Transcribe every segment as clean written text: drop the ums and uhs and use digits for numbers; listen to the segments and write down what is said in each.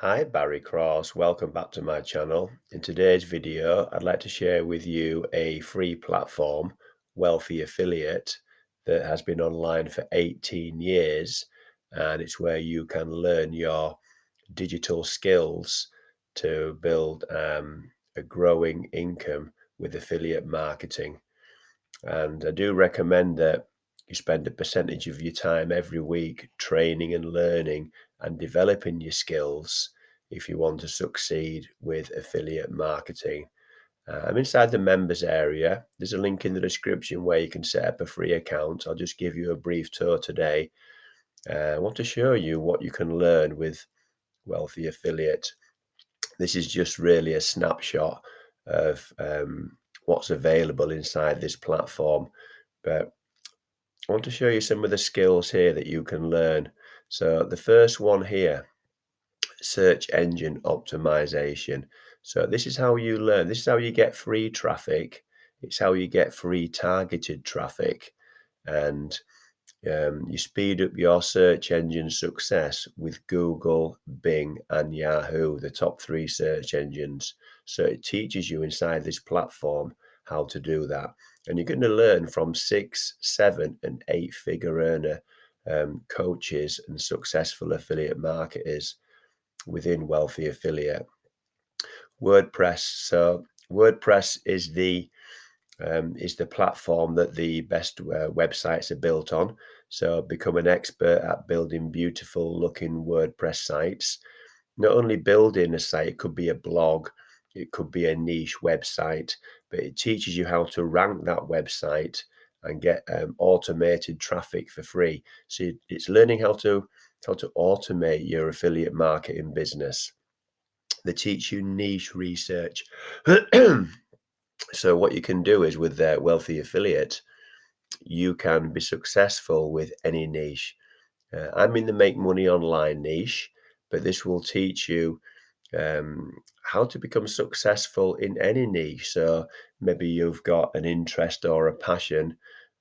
Hi, Barry Cross. Welcome back to my channel. In today's video, I'd like to share with you a free platform, Wealthy Affiliate, that has been online for 18 years. And it's where you can learn your digital skills to build a growing income with affiliate marketing. And I do recommend that you spend a percentage of your time every week training and learning and developing your skills if you want to succeed with affiliate marketing. I'm inside the members area. There's a link in the description where you can set up a free account. I'll just give you a brief tour today. I want to show you what you can learn with Wealthy Affiliate. This is just really a snapshot of what's available inside this platform. But I want to show you some of the skills here that you can learn. So the first one here, search engine optimization. So this is how you learn. This is how you get free traffic. It's how you get free targeted traffic. And you speed up your search engine success with Google, Bing, and Yahoo, the top three search engines. So it teaches you inside this platform how to do that. And you're going to learn from 6, 7, and 8-figure earner coaches and successful affiliate marketers within Wealthy Affiliate. WordPress. So WordPress is the platform that the best websites are built on. So become an expert at building beautiful looking WordPress sites. Not only building a site, it could be a blog, it could be a niche website, but it teaches you how to rank that website and get automated traffic for free. So it's learning how to automate your affiliate marketing business. They teach you niche research. So what you can do is with their Wealthy Affiliate, you can be successful with any niche. I'm in the make money online niche, but this will teach you how to become successful in any niche. So maybe you've got an interest or a passion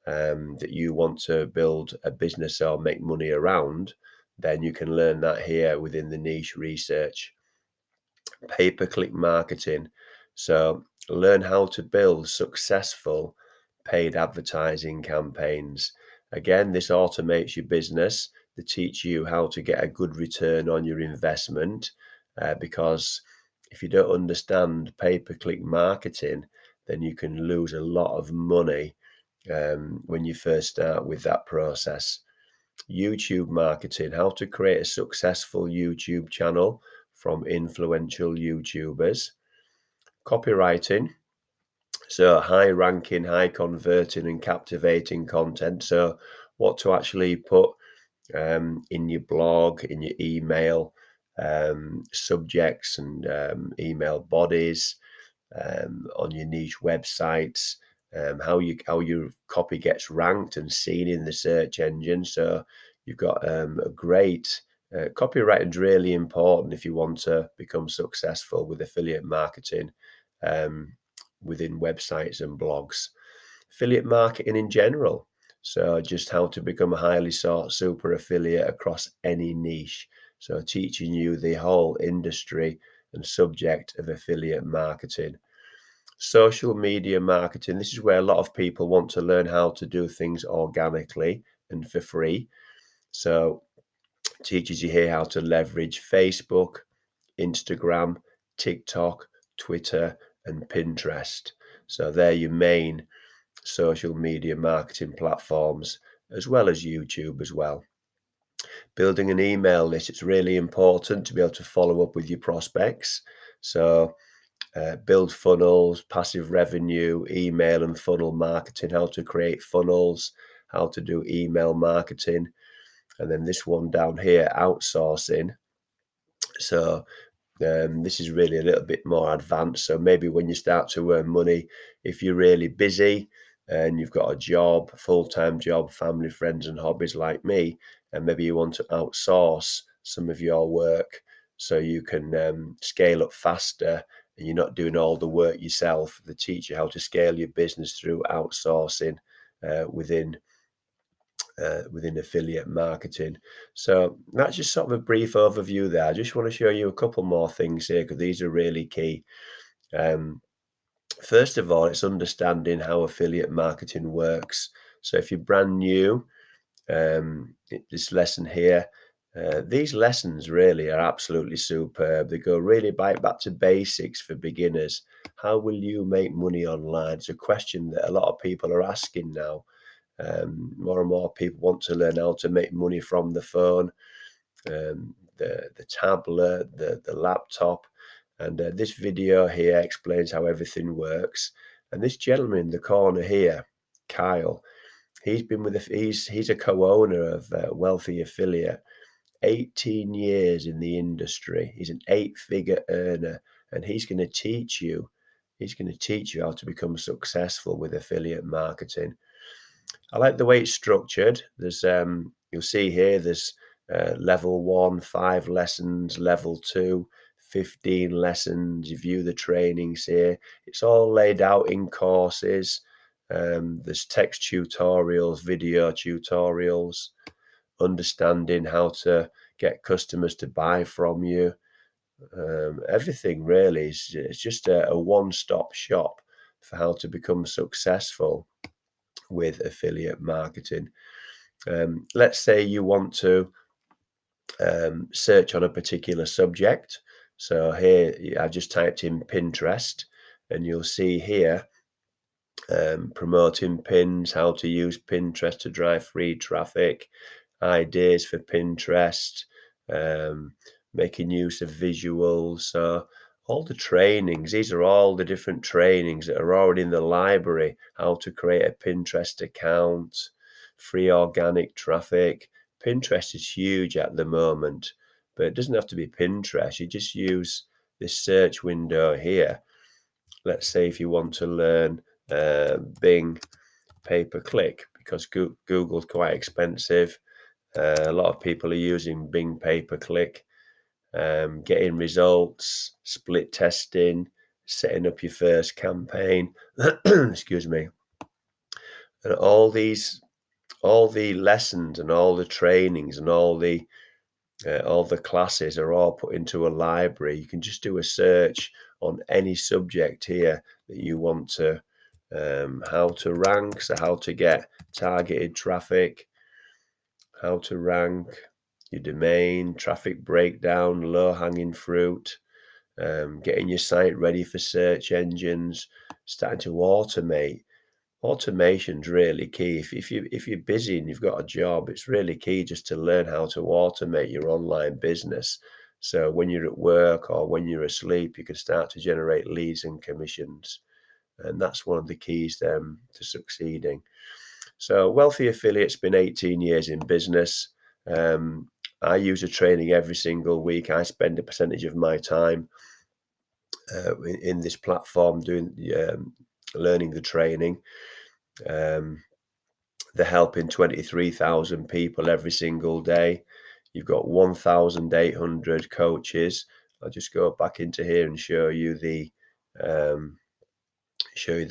that you want to build a business or make money around, then you can learn that here within the niche research. Pay-per-click marketing. So learn how to build successful paid advertising campaigns. Again, this automates your business. They teach you how to get a good return on your investment because if you don't understand pay-per-click marketing, then you can lose a lot of money when you first start with that process. YouTube marketing, how to create a successful YouTube channel from influential YouTubers. Copywriting, so high ranking, high converting, and captivating content. So, what to actually put in your blog, in your email, subjects, and email bodies, on your niche websites, how your copy gets ranked and seen in the search engine. So you've got a great copywriting is really important if you want to become successful with affiliate marketing within websites and blogs. Affiliate marketing in general. So just how to become a highly sought super affiliate across any niche. So teaching you the whole industry and subject of affiliate marketing. Social media marketing. This is where a lot of people want to learn how to do things organically and for free. So it teaches you here how to leverage Facebook, Instagram, TikTok, Twitter, and Pinterest. So they're your main social media marketing platforms, as well as YouTube as well. Building an email list. It's really important to be able to follow up with your prospects. So build funnels, passive revenue, email and funnel marketing, how to create funnels, how to do email marketing. And then this one down here, outsourcing. So this is really a little bit more advanced. So maybe when you start to earn money, if you're really busy and you've got a job, full-time job, family, friends, and hobbies like me, and maybe you want to outsource some of your work so you can scale up faster and you're not doing all the work yourself. They teach you how to scale your business through outsourcing within within affiliate marketing. So that's just sort of a brief overview there. I just want to show you a couple more things here because these are really key. First of all, it's understanding how affiliate marketing works. So if you're brand new, this lesson here, these lessons really are absolutely superb. They go really back to basics for beginners. How will you make money online? It's a question that a lot of people are asking now. More and more people want to learn how to make money from the phone, the tablet, the laptop. And this video here explains how everything works. And this gentleman in the corner here, Kyle, he's been with he's a co-owner of Wealthy Affiliate, 18 years in the industry. He's an 8-figure earner, and he's going to teach you. He's going to teach you how to become successful with affiliate marketing. I like the way it's structured. There's you'll see here there's level 1, 5 lessons, level 2, 15 lessons. You view the trainings here. It's all laid out in courses. There's text tutorials, video tutorials, understanding how to get customers to buy from you. Everything really is it's just a one-stop shop for how to become successful with affiliate marketing. Let's say you want to search on a particular subject. So here I just typed in Pinterest, and you'll see here promoting pins, how to use Pinterest to drive free traffic, ideas for Pinterest, making use of visuals. So all the trainings, these are all the different trainings that are already in the library. How to create a Pinterest account, free organic traffic. Pinterest is huge at the moment, but it doesn't have to be Pinterest. You just use this search window here. Let's say if you want to learn Bing pay-per-click, because Google's quite expensive. A lot of people are using Bing pay-per-click, getting results, split testing, setting up your first campaign. Excuse me. And all the lessons and all the trainings and all the classes are all put into a library. You can just do a search on any subject here that you want to, how to rank, so how to get targeted traffic, how to rank your domain, traffic breakdown, low-hanging fruit, getting your site ready for search engines, starting to automate. Automation's really key. If you're busy and you've got a job, it's really key just to learn how to automate your online business. So when you're at work or when you're asleep, you can start to generate leads and commissions. And that's one of the keys to succeeding. So Wealthy Affiliate's been 18 years in business. I use a training every single week. I spend a percentage of my time in this platform doing learning the training. They're helping 23,000 people every single day. You've got 1,800 coaches. I'll just go back into here and show you the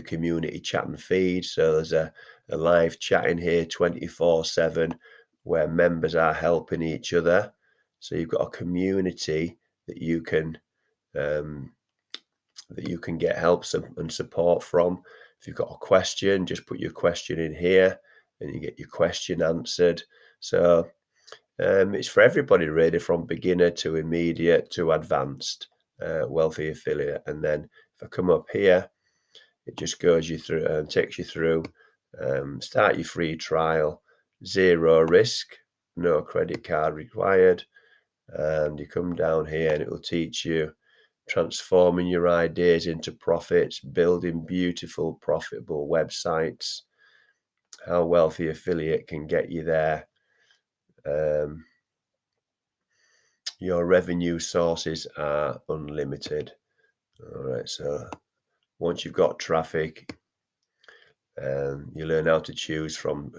community chat and feed. So there's a live chat in here 24/7 where members are helping each other. So you've got a community that you can get help and support from. If you've got a question, just put your question in here and you get your question answered. So it's for everybody really, from beginner to immediate to advanced, Wealthy Affiliate. And then if I come up here, it just goes you through and takes you through, start your free trial, 0 risk, no credit card required. And you come down here and it will teach you transforming your ideas into profits, building beautiful, profitable websites, how Wealthy Affiliate can get you there. Your revenue sources are unlimited. All right, so once you've got traffic, you learn how to choose from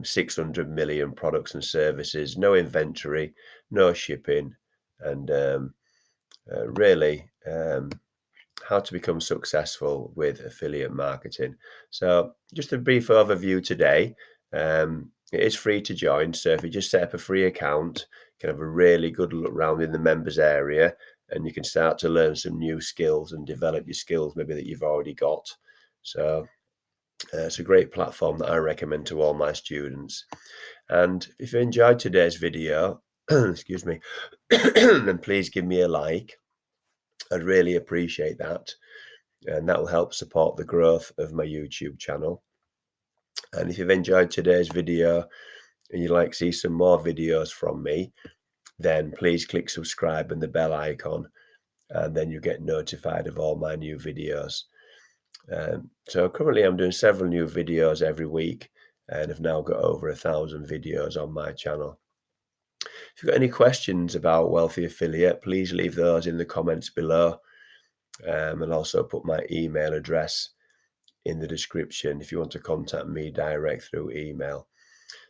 600 million products and services, no inventory, no shipping, and really how to become successful with affiliate marketing. So just a brief overview today. It is free to join, so if you just set up a free account, you can have a really good look around in the members area, and you can start to learn some new skills and develop your skills maybe that you've already got. So it's a great platform that I recommend to all my students. And if you enjoyed today's video, excuse me, then please give me a like. I'd really appreciate that. And that will help support the growth of my YouTube channel. And if you've enjoyed today's video and you'd like to see some more videos from me, then please click subscribe and the bell icon, and then you get notified of all my new videos. So currently I'm doing several new videos every week, and I've now got over 1,000 videos on my channel. If you've got any questions about Wealthy Affiliate, please leave those in the comments below. And also put my email address in the description if you want to contact me direct through email.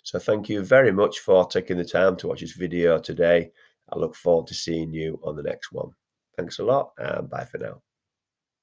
So thank you very much for taking the time to watch this video today. I look forward to seeing you on the next one. Thanks a lot, and bye for now.